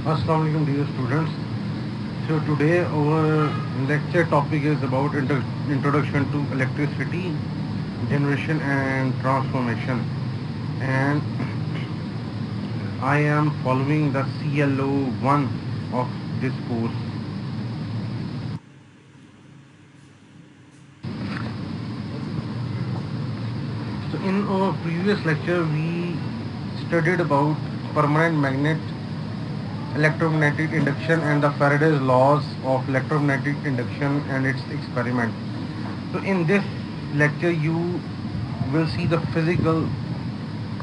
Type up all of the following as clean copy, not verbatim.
Assalamu alaikum dear students. So today our lecture topic is about introduction to electricity generation and transformation, and I am following the CLO 1 of this course. So in our previous lecture we studied about permanent magnet, electromagnetic induction, and the Faraday's laws of electromagnetic induction and its experiment. So in this lecture you will see the physical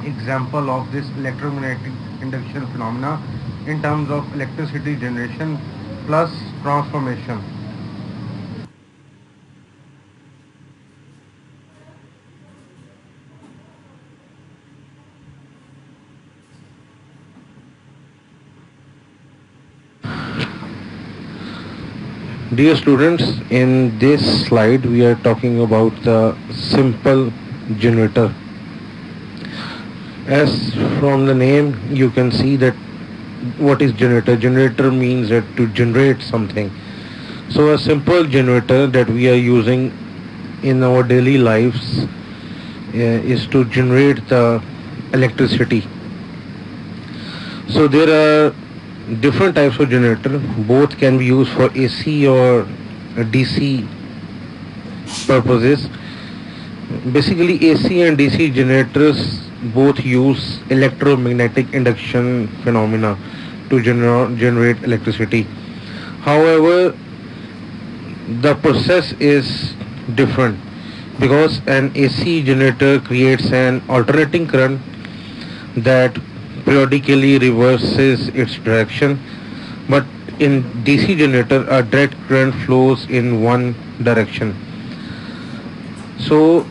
example of this electromagnetic induction phenomena in terms of electricity generation plus transformation. Dear students, in this slide we are talking about the simple generator. As from the name you can see that what is generator. Generator means that to generate something. So a simple generator that we are using in our daily lives is to generate the electricity. So there are different types of generator. Both can be used for AC or DC purposes. Basically AC and DC generators both use electromagnetic induction phenomena to generate electricity. However, the process is different because an AC generator creates an alternating current that periodically reverses its direction, but in DC generator a direct current flows in one direction. So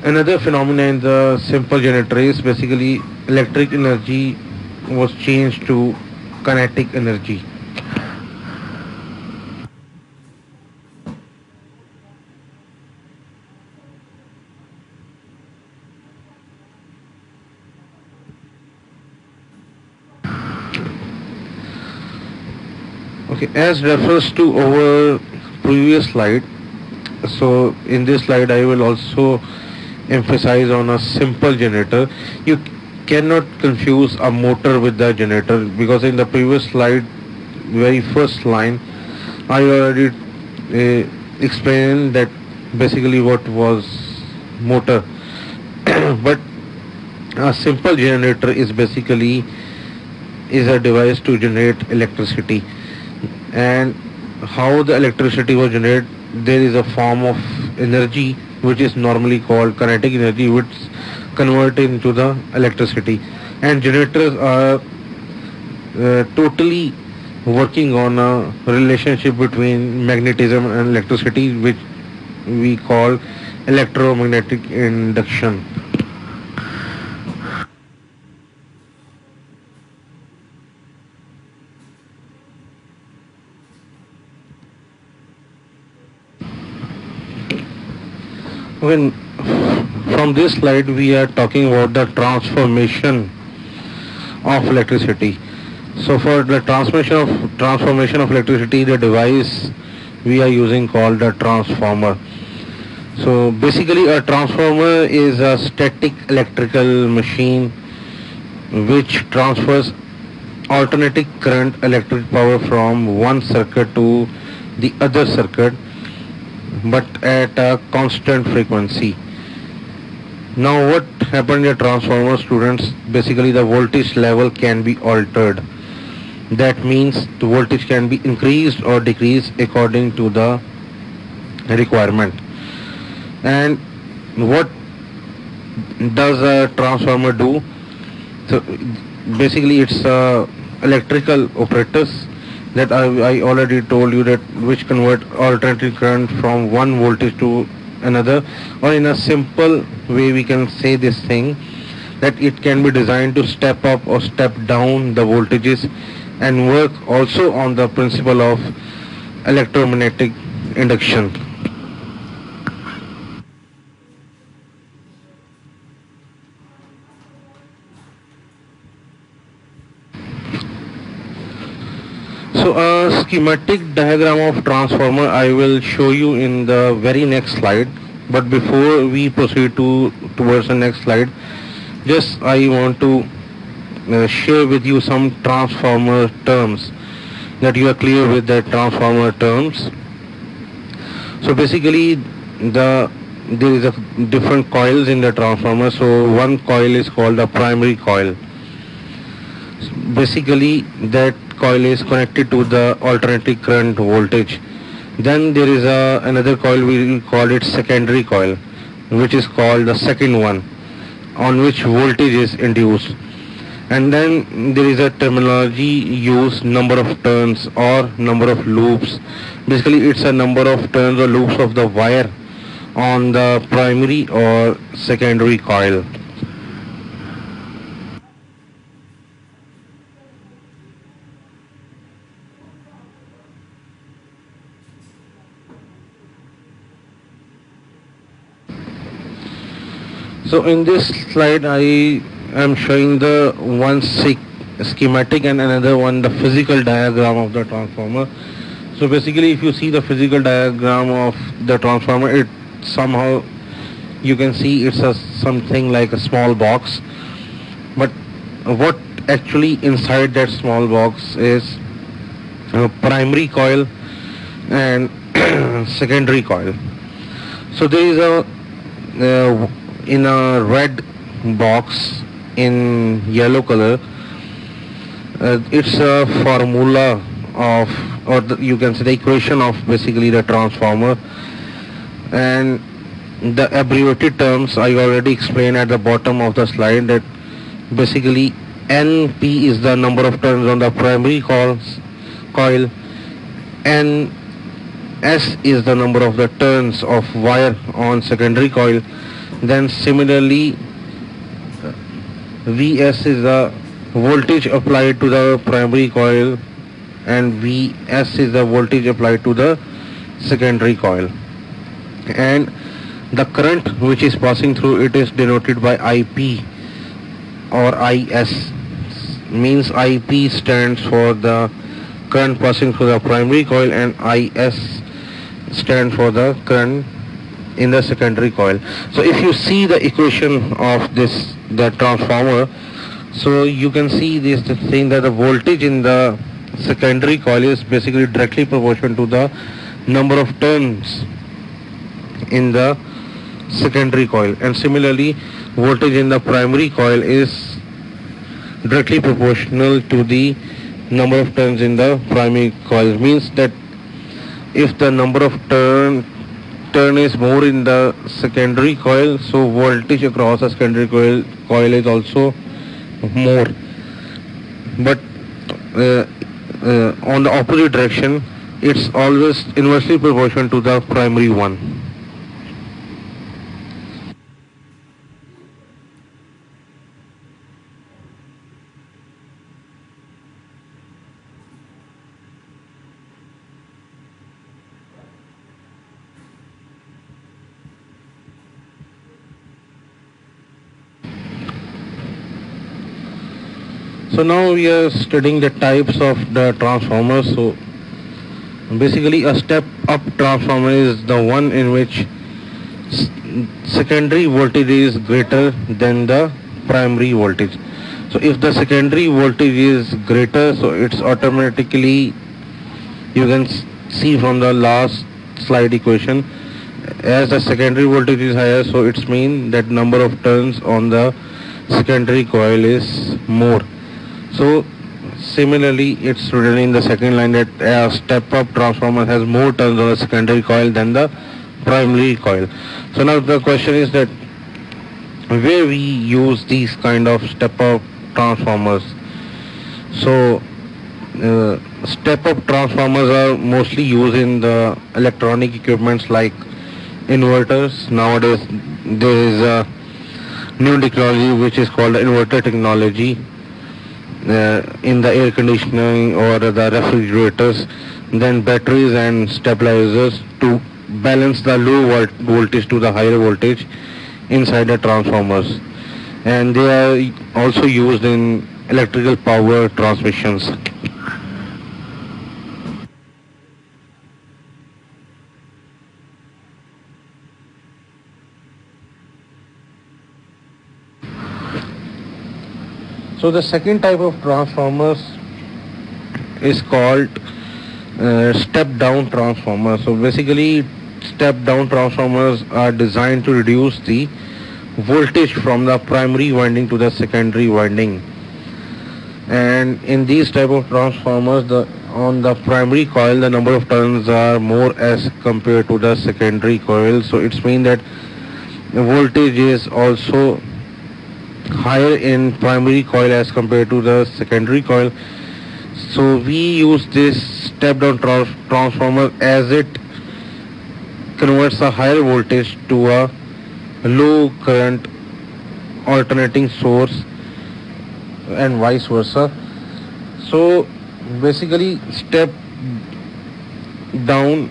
another phenomenon in the simple generator is basically electric energy was changed to kinetic energy. Okay, as refers to our previous slide, so in this slide I will also emphasize on a simple generator. You cannot confuse a motor with the generator because in the previous slide, very first line, I already explained that basically what was motor. But a simple generator is basically is a device to generate electricity. And how the electricity was generated, there is a form of energy which is normally called kinetic energy, which is converted into the electricity. And generators are totally working on a relationship between magnetism and electricity, which we call electromagnetic induction. When from this slide we are talking about the transformation of electricity. So for the transformation of electricity, the device we are using called a transformer. So basically a transformer is a static electrical machine which transfers alternating current electric power from one circuit to the other circuit, but at a constant frequency. Now what happened in a transformer, students? Basically the voltage level can be altered. That means the voltage can be increased or decreased according to the requirement. And what does a transformer do? So basically it's electrical operators that I already told you, that which convert alternating current from one voltage to another. Or in a simple way we can say this thing, that it can be designed to step up or step down the voltages and work also on the principle of electromagnetic induction. So a schematic diagram of transformer I will show you in the very next slide. But before we proceed towards the next slide, just I want to share with you some transformer terms, that you are clear with the transformer terms. So basically there is a different coils in the transformer. So one coil is called the primary coil. Basically that coil is connected to the alternating current voltage. Then there is another coil, we call it secondary coil, which is called the second one, on which voltage is induced. And then there is a terminology used, number of turns or number of loops. Basically it's a number of turns or loops of the wire on the primary or secondary coil. So in this slide I am showing the one schematic and another one the physical diagram of the transformer. So basically if you see the physical diagram of the transformer, it somehow you can see it's something like a small box. But what actually inside that small box is a primary coil and secondary coil. So there is in a red box in yellow color, it's a formula of, or you can say the equation of basically the transformer, and the abbreviated terms I already explained at the bottom of the slide, that basically NP is the number of turns on the primary coil, NS is the number of the turns of wire on secondary coil. Then similarly Vs is the voltage applied to the primary coil and Vs is the voltage applied to the secondary coil, and the current which is passing through it is denoted by IP or IS. Means IP stands for the current passing through the primary coil and IS stands for the current in the secondary coil. So if you see the equation of the transformer, so you can see this thing that the voltage in the secondary coil is basically directly proportional to the number of turns in the secondary coil, and similarly voltage in the primary coil is directly proportional to the number of turns in the primary coil. Means that if the number of turn is more in the secondary coil, so voltage across the secondary coil is also more. But on the opposite direction, it's always inversely proportional to the primary one. So now we are studying the types of the transformers. So basically a step up transformer is the one in which secondary voltage is greater than the primary voltage. So if the secondary voltage is greater, so it's automatically, you can see from the last slide equation, as the secondary voltage is higher, so it's mean that number of turns on the secondary coil is more. So similarly it's written in the second line that a step up transformer has more turns on the secondary coil than the primary coil. So now the question is that where we use these kind of step up transformers. So step up transformers are mostly used in the electronic equipments like inverters. Nowadays there is a new technology which is called the inverter technology in the air conditioning or the refrigerators, then batteries and stabilizers to balance the low voltage to the higher voltage inside the transformers, and they are also used in electrical power transmissions. So the second type of transformers is called step down transformers. So basically step down transformers are designed to reduce the voltage from the primary winding to the secondary winding. And in these type of transformers, on the primary coil the number of turns are more as compared to the secondary coil. So it's mean that the voltage is also higher in primary coil as compared to the secondary coil. So we use this step down transformer as it converts a higher voltage to a low current alternating source and vice versa. So basically step down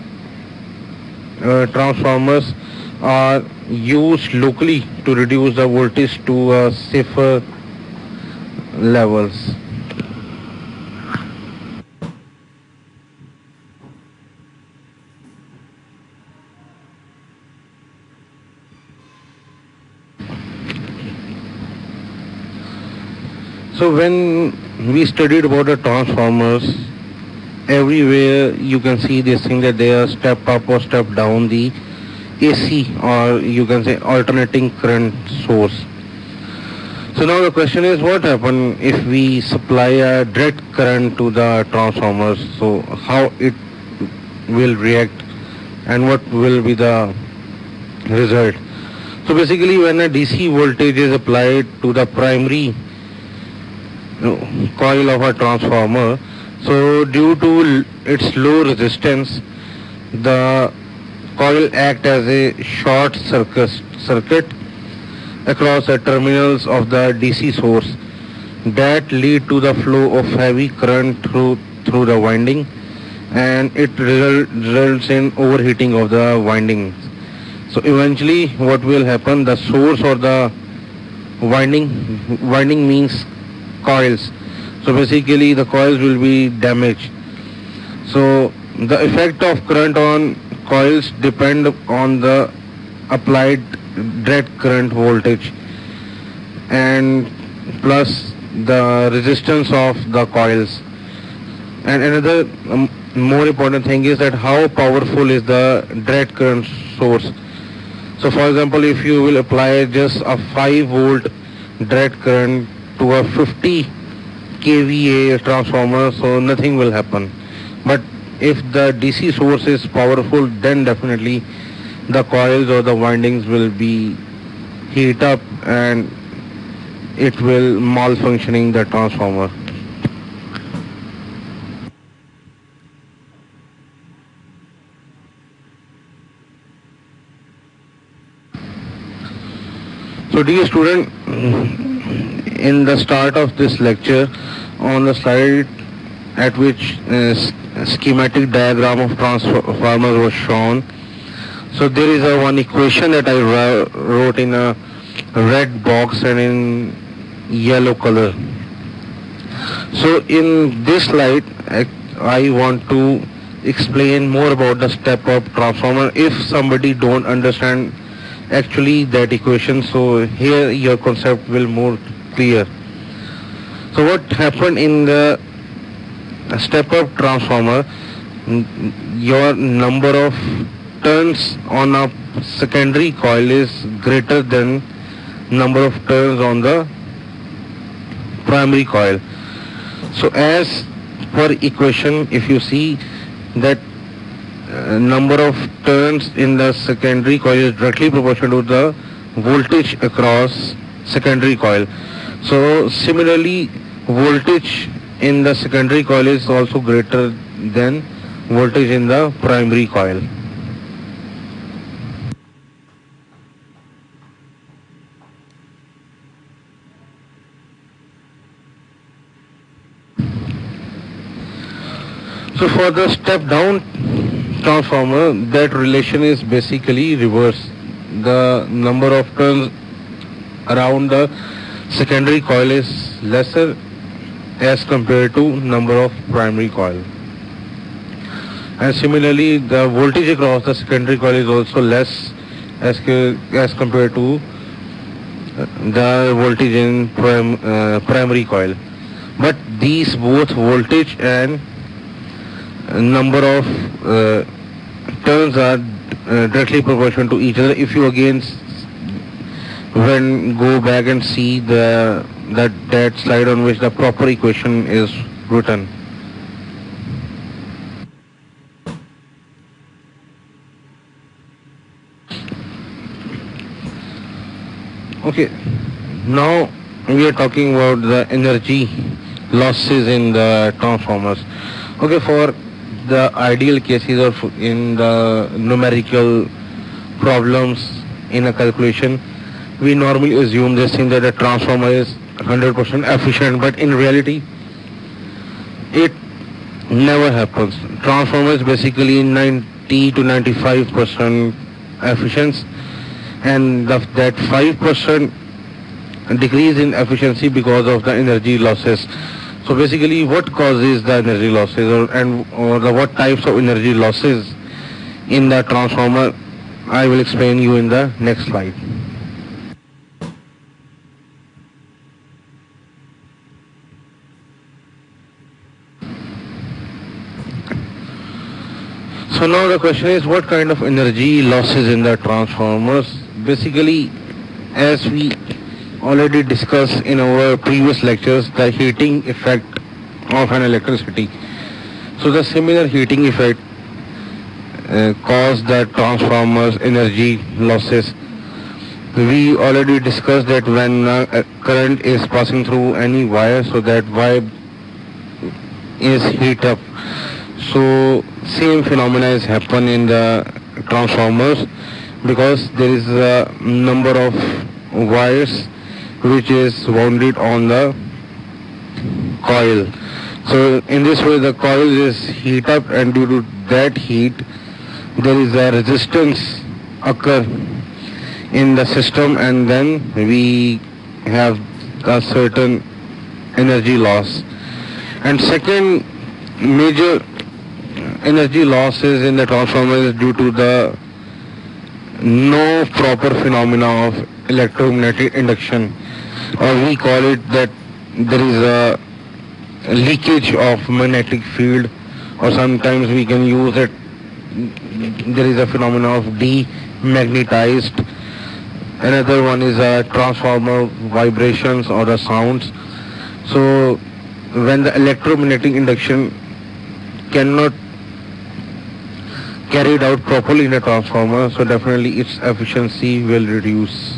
transformers are used locally to reduce the voltage to safer levels. So when we studied about the transformers, everywhere you can see this thing that they are step up or step down the AC, or you can say alternating current source. So now the question is, what happen if we supply a direct current to the transformers? So how it will react and what will be the result? So basically when a DC voltage is applied to the primary coil of a transformer, so due to its low resistance, the coil act as a short circuit across the terminals of the DC source that lead to the flow of heavy current through the winding, and it results in overheating of the windings. So eventually what will happen, the source or the winding means coils. So basically the coils will be damaged. So the effect of current on coils depend on the applied direct current voltage and plus the resistance of the coils. And another more important thing is that how powerful is the direct current source. So for example, if you will apply just a 5 volt direct current to a 50 kVA transformer, so nothing will happen. But if the DC source is powerful, then definitely the coils or the windings will be heat up and it will malfunctioning the transformer. So dear student, in the start of this lecture, on the slide at which schematic diagram of transformer was shown, so there is a one equation that I wrote in a red box and in yellow color. So in this slide I want to explain more about the step up transformer if somebody don't understand actually that equation. So here your concept will more clear. So what happened in the step up transformer, your number of turns on a secondary coil is greater than number of turns on the primary coil. So as per equation, if you see that number of turns in the secondary coil is directly proportional to the voltage across secondary coil. So similarly, voltage in the secondary coil is also greater than voltage in the primary coil. So for the step down transformer, that relation is basically reverse. The number of turns around the secondary coil is lesser as compared to number of primary coil. And similarly, the voltage across the secondary coil is also less as compared to the voltage in primary coil. But these both voltage and number of turns are directly proportional to each other. If you again when go back and see that slide on which the proper equation is written. Okay, now we are talking about the energy losses in the transformers. Okay, for the ideal cases or in the numerical problems in a calculation, we normally assume this thing that a transformer is 100% efficient, but in reality, it never happens. Transformer is basically 90 to 95% efficient, and that 5% decrease in efficiency because of the energy losses. So basically, what causes the energy losses, or what types of energy losses in the transformer, I will explain you in the next slide. So now the question is, what kind of energy losses in the transformers? Basically, as we already discussed in our previous lectures, the heating effect of an electricity. So the similar heating effect cause the transformers energy losses. We already discussed that when current is passing through any wire, so that wire is heat up. So same phenomena is happen in the transformers, because there is a number of wires which is wounded on the coil. So in this way the coil is heat up, and due to that heat there is a resistance occur in the system, and then we have a certain energy loss. And second major energy losses in the transformer is due to the no proper phenomena of electromagnetic induction, or we call it that there is a leakage of magnetic field, or sometimes we can use it, there is a phenomena of demagnetized. Another one is a transformer vibrations or the sounds. So when the electromagnetic induction cannot carried out properly in a transformer, so definitely its efficiency will reduce.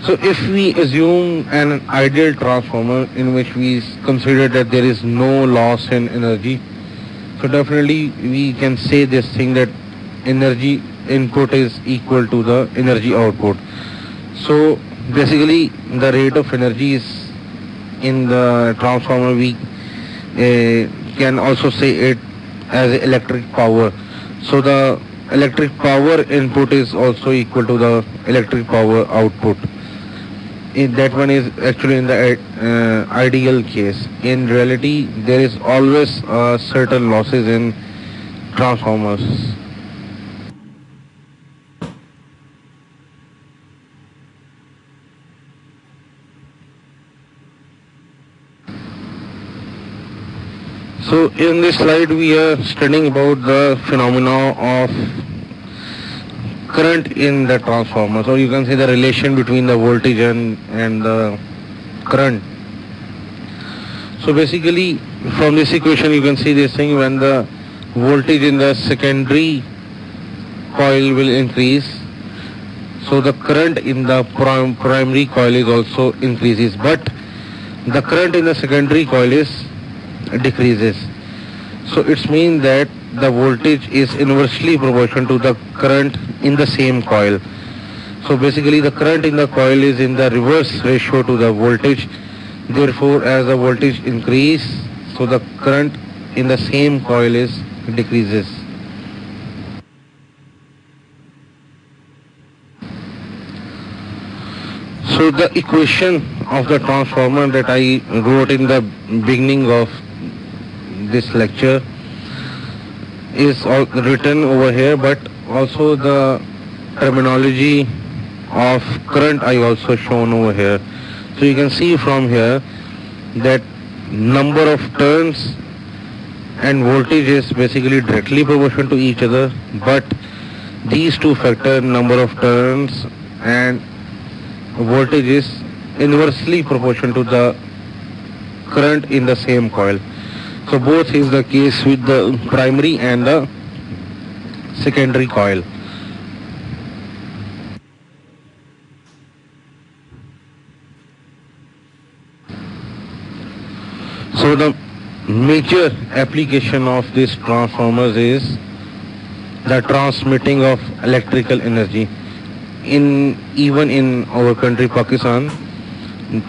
So if we assume an ideal transformer in which we consider that there is no loss in energy, so definitely we can say this thing that energy input is equal to the energy output. So basically the rate of energy is in the transformer, we can also say it as electric power. So the electric power input is also equal to the electric power output. That one is actually in the ideal case. In reality, there is always certain losses in transformers. So in this slide we are studying about the phenomena of current in the transformer. So you can see the relation between the voltage and the current. So basically from this equation you can see this thing, when the voltage in the secondary coil will increase, so the current in the primary coil is also increases, but the current in the secondary coil is decreases. So it means that the voltage is inversely proportional to the current in the same coil. So basically the current in the coil is in the reverse ratio to the voltage. Therefore, as the voltage increase, so the current in the same coil is decreases. So the equation of the transformer that I wrote in the beginning of this lecture, is written over here, but also the terminology of current I also shown over here. So you can see from here that number of turns and voltage is basically directly proportional to each other, but these two factor, number of turns and voltage, is inversely proportional to the current in the same coil. So both is the case with the primary and the secondary coil. So the major application of these transformers is the transmitting of electrical energy. Even in our country Pakistan,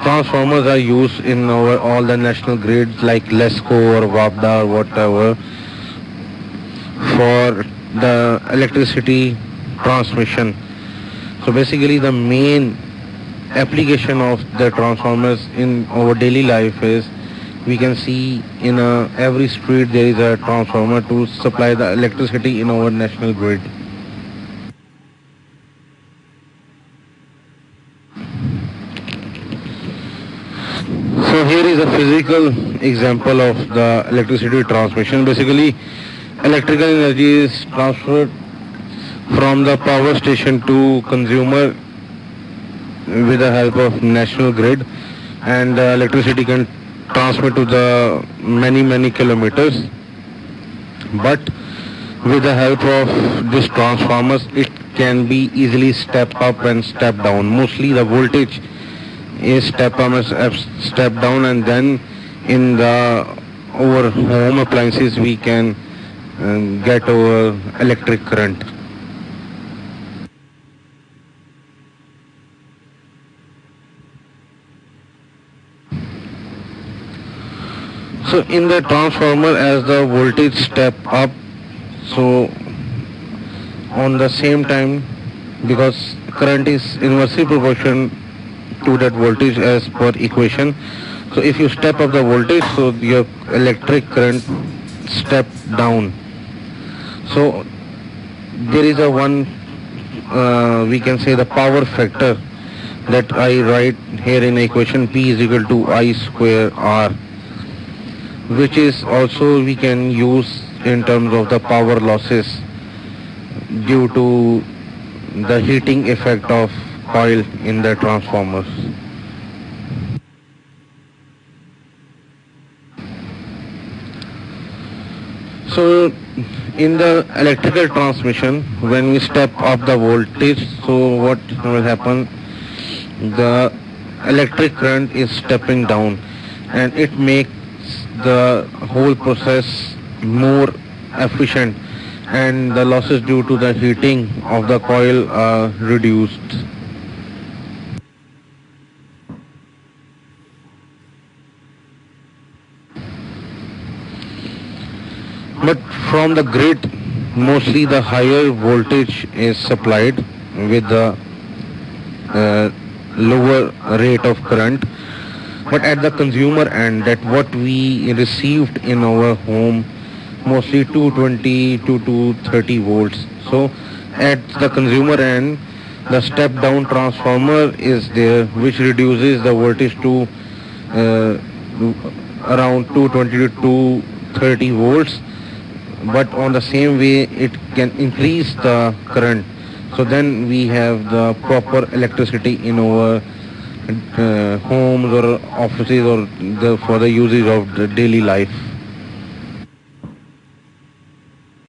transformers are used in all the national grids like LESCO or WAPDA or whatever for the electricity transmission. So basically the main application of the transformers in our daily life is, we can see in every street there is a transformer to supply the electricity in our national grid. So here is a physical example of the electricity transmission. Basically, electrical energy is transferred from the power station to consumer with the help of national grid, and the electricity can transmit to the many kilometers. But with the help of these transformers, it can be easily step up and step down. Mostly the voltage is step up and step down, and then in our home appliances we can get our electric current. So in the transformer, as the voltage step up, so on the same time, because current is inversely proportional to that voltage as per equation, so if you step up the voltage, so your electric current step down. So there is a one, we can say, the power factor that I write here in equation, P is equal to I square R, which is also we can use in terms of the power losses due to the heating effect of coil in the transformers. So in the electrical transmission, when we step up the voltage, so what will happen, the electric current is stepping down, and it makes the whole process more efficient, and the losses due to the heating of the coil are reduced. But from the grid, mostly the higher voltage is supplied with the lower rate of current. But at the consumer end, that what we received in our home, mostly 220 to 230 volts. So at the consumer end, the step down transformer is there, which reduces the voltage to around 220 to 230 volts. But on the same way, it can increase the current. So then we have the proper electricity in our homes or offices, or for the uses of the daily life.